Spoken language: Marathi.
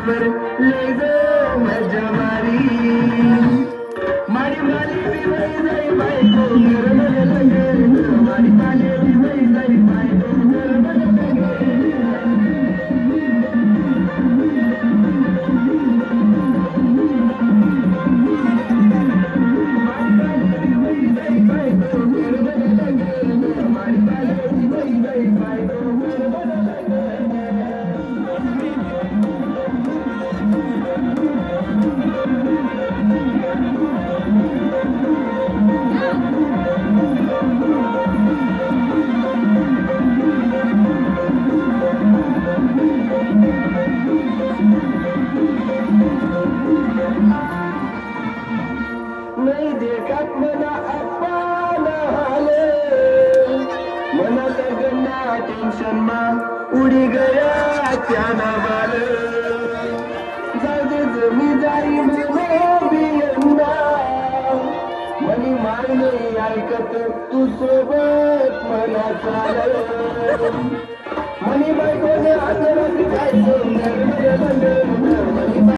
पर ले जा मजा मारी मारी माली भी वही जाई भाई को घर में लगे मारी माली भी वही जाई भाई को घर में लगे नहीं देखा मना अपन हाले मना गन्ना टेंशन में उड़ी गया क्या ना वाले जादे जमींदारी में भी अंदा मनी मारने ऐकत तू सोबत मना चाले मनी बायकोने अंदर काय सुंदर